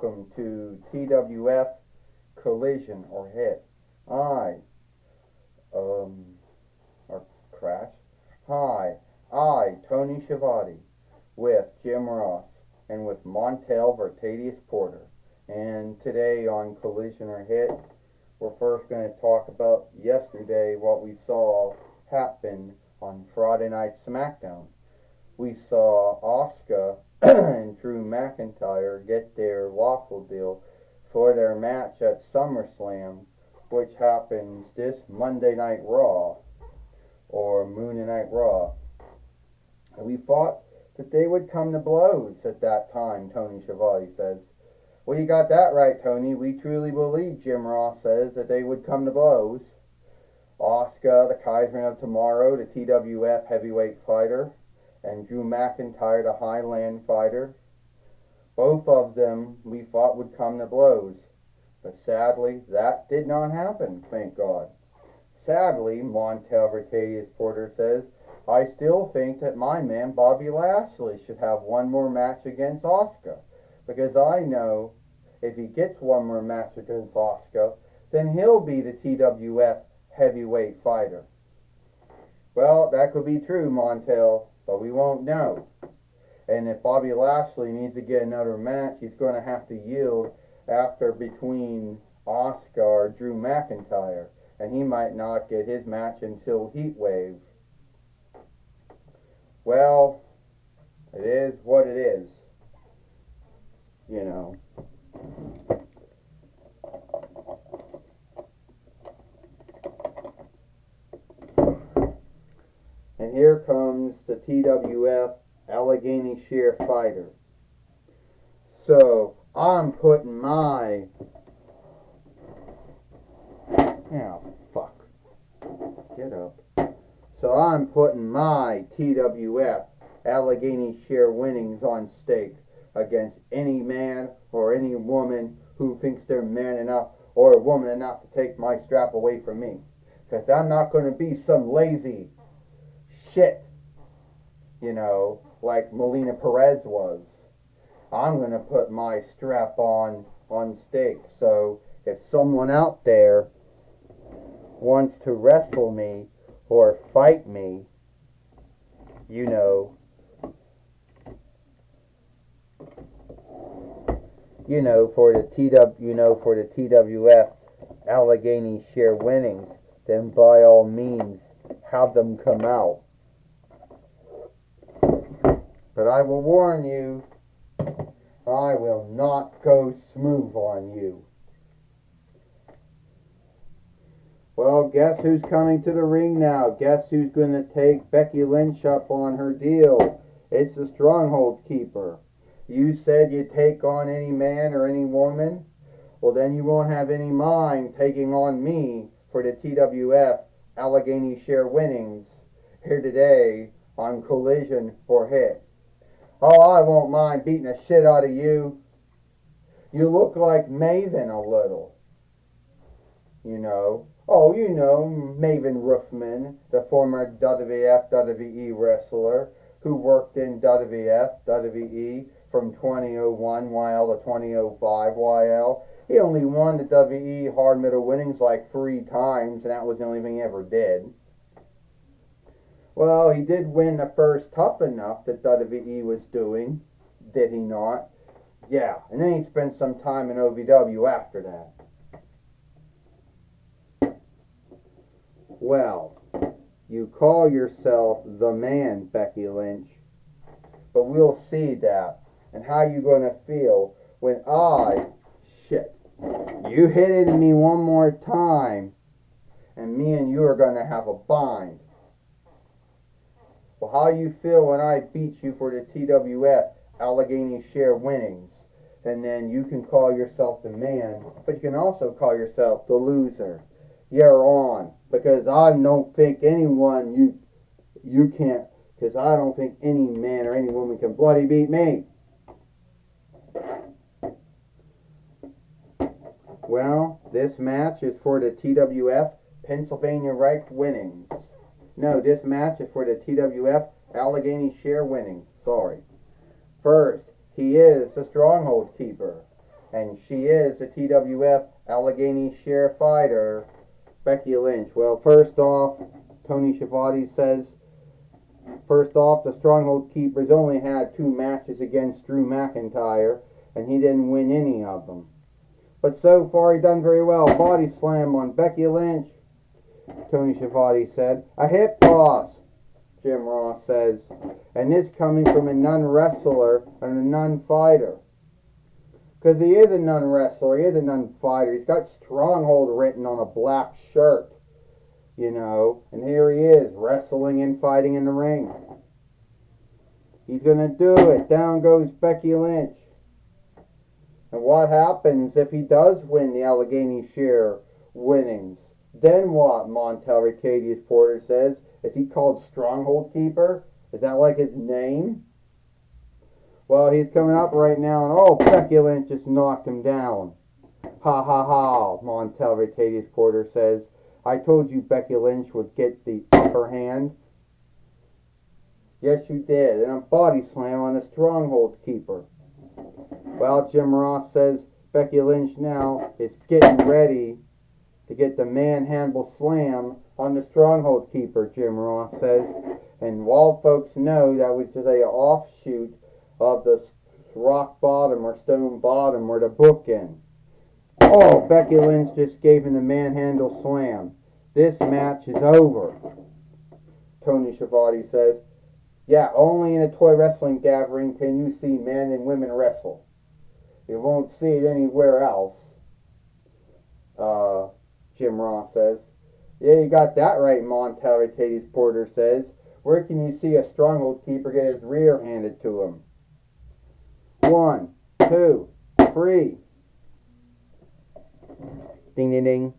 welcome to TWF Collision or Hit. I, or Crash. Hi, Tony Schiavone, with Jim Ross, and with Montel Vertadius Porter. And today on Collision or Hit, we're first going to talk about yesterday, what we saw happen on Friday Night SmackDown. We saw Asuka and Drew McIntyre get their lawful deal for their match at SummerSlam, which happens this Monday Night Raw, or Monday Night Raw. And we thought that they would come to blows at that time, Tony Schiavone says. Well, you got that right, Tony. We truly believe, Jim Ross says, that they would come to blows. Asuka, the Kaiser of Tomorrow, the TWF heavyweight fighter, and Drew McIntyre, the Highland fighter. Both of them we thought would come to blows. But sadly, that did not happen, thank God. Sadly, Montel Vertadius Porter says, I still think that my man Bobby Lashley should have one more match against Asuka. Because I know if he gets one more match against Asuka, then he'll be the TWF heavyweight fighter. Well, that could be true, Montel, but we won't know. And if Bobby Lashley needs to get another match, he's going to have to yield after between Asuka or Drew McIntyre. And he might not get his match until Heatwave. Well, it is what it is. You know. And here comes the TWF Allegheny Shear fighter. So, I'm putting my... Oh, fuck. Get up. So I'm putting my TWF Allegheny Shear winnings on stake against any man or any woman who thinks they're man enough or a woman enough to take my strap away from me. Because I'm not going to be some lazy shit, you know, like Melina Perez was. I'm going to put my strap on stake. So if someone out there wants to wrestle me or fight me, you know, for the TWF Allegheny Shear winnings, then by all means have them come out. But I will warn you, I will not go smooth on you. Well, guess who's coming to the ring now? Guess who's going to take Becky Lynch up on her deal? It's the Stronghold Keeper. You said you'd take on any man or any woman? Well, then you won't have any mind taking on me for the TWF Allegheny Shear winnings here today on Collision or Hit. Oh, I won't mind beating the shit out of you. You look like Maven a little. You know. Oh, you know, Maven Ruffman, the former WWF WWE wrestler who worked in WWF, WWE from 2001 YL to 2005 YL. He only won the WWE Hard Metal winnings like 3 times, and that was the only thing he ever did. Well, he did win the first Tough Enough that WWE was doing, did he not? Yeah, and then he spent some time in OVW after that. Well, you call yourself the man, Becky Lynch, but we'll see that and how you going to feel when you hit it at me one more time and me and you are going to have a bind. Well, how you feel when I beat you for the TWF Allegheny Shear winnings, and then you can call yourself the man, but you can also call yourself the loser. You're on. Because I don't think anyone, you can't, because I don't think any man or any woman can bloody beat me. Well, this match is for the TWF Pennsylvania Reich winnings. No, this match is for the TWF Allegheny Shear winnings. Sorry. First, he is the Stronghold Keeper. and she is the TWF Allegheny Share fighter, Becky Lynch. Well, first off, Tony Schiavone says, first off, the Stronghold Keepers only had 2 matches against Drew McIntyre, and he didn't win any of them. But so far, he done very well. Body slam on Becky Lynch, Tony Schiavone said. A hip toss, Jim Ross says. And this coming from a non-wrestler and a non-fighter. Because he is a non-wrestler, he is a non-fighter. He's got Stronghold written on a black shirt, you know. And here he is, wrestling and fighting in the ring. He's going to do it. Down goes Becky Lynch. And what happens if he does win the Allegheny Share winnings? Then what, Montel Ricadius Porter says. Is he called Stronghold Keeper? Is that like his name? Well, he's coming up right now, and oh, Becky Lynch just knocked him down. Ha ha ha, Montel Ricadius Porter says. I told you Becky Lynch would get the upper hand. Yes, you did. And a body slam on the Stronghold Keeper. Well, Jim Ross says Becky Lynch now is getting ready to get the manhandle slam on the Stronghold Keeper, Jim Ross says. And while folks know that was just an offshoot of the rock bottom or stone bottom or the bookend. Oh, Becky Lynch just gave him the manhandle slam. This match is over, Tony Schiavone says. Yeah, only in a toy wrestling gathering can you see men and women wrestle. You won't see it anywhere else, Jim Ross says. Yeah, you got that right, Montel Ricadius Porter says. Where can you see a Stronghold Keeper get his rear handed to him? 1, 2, 3. Ding, ding, ding.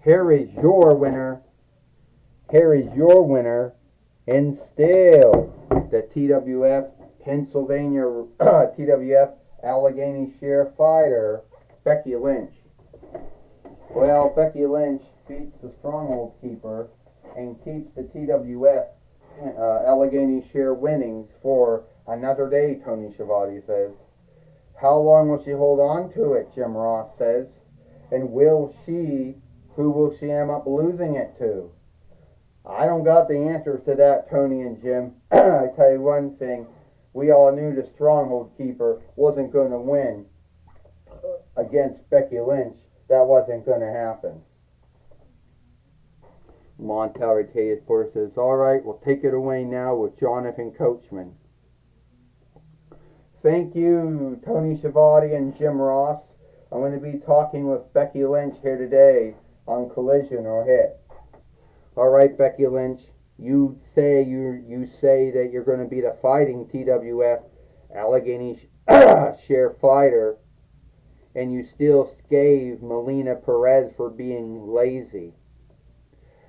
Here is your winner. Here is your winner. And still, the TWF Pennsylvania TWF Allegheny Share fighter, Becky Lynch. Well, Becky Lynch beats the Stronghold Keeper and keeps the TWF Allegheny Share winnings for another day, Tony Schiavone says. How long will she hold on to it, Jim Ross says. And who will she end up losing it to? I don't got the answers to that, Tony and Jim. I tell you one thing, we all knew the Stronghold Keeper wasn't going to win against Becky Lynch. That wasn't going to happen. Montel Ricadius Porter says, all right, we'll take it away now with Jonathan Coachman. Thank you, Tony Schiavone and Jim Ross. I'm going to be talking with Becky Lynch here today on Collision or Hit. All right, Becky Lynch, you say that you're going to be the fighting TWF Allegheny Share fighter, and you still gave Melina Perez for being lazy.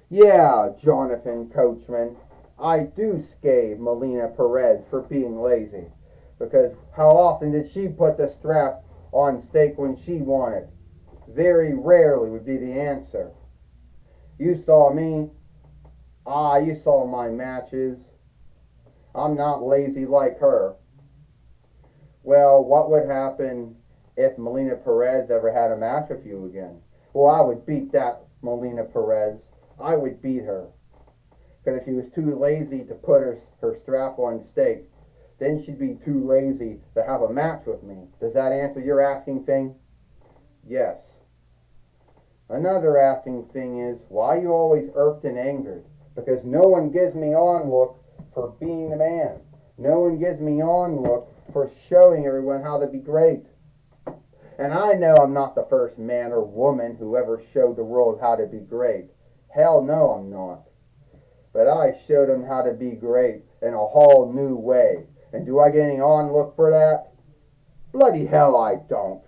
Yeah, Jonathan Coachman, I do scave Melina Perez for being lazy, because how often did she put the strap on stake when she wanted? Very rarely would be the answer. You saw me. You saw my matches. I'm not lazy like her. Well, what would happen if Melina Perez ever had a match with you again? Well, I would beat that Melina Perez. I would beat her. Because if she was too lazy to put her strap on stake, then she'd be too lazy to have a match with me. Does that answer your asking thing? Yes. Another asking thing is, why are you always irked and angered? Because no one gives me on look for being the man. No one gives me on look for showing everyone how to be great. And I know I'm not the first man or woman who ever showed the world how to be great. Hell no, I'm not. But I showed them how to be great in a whole new way. And do I get any on look for that? Bloody hell I don't.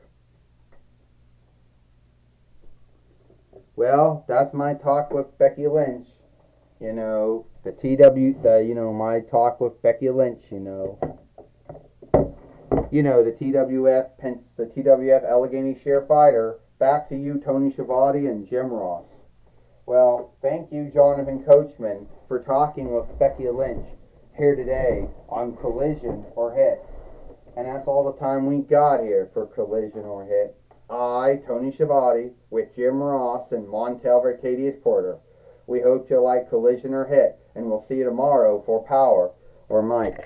Well, that's my talk with Becky Lynch. You know, my talk with Becky Lynch, you know. You know, the TWF Allegheny Share fighter. Back to you, Tony Schiavone and Jim Ross. Well, thank you, Jonathan Coachman, for talking with Becky Lynch here today on Collision or Hit. And that's all the time we got here for Collision or Hit. I, Tony Schiavone, with Jim Ross and Montel Vertadius Porter. We hope you like Collision or Hit, and we'll see you tomorrow for Power or Mike.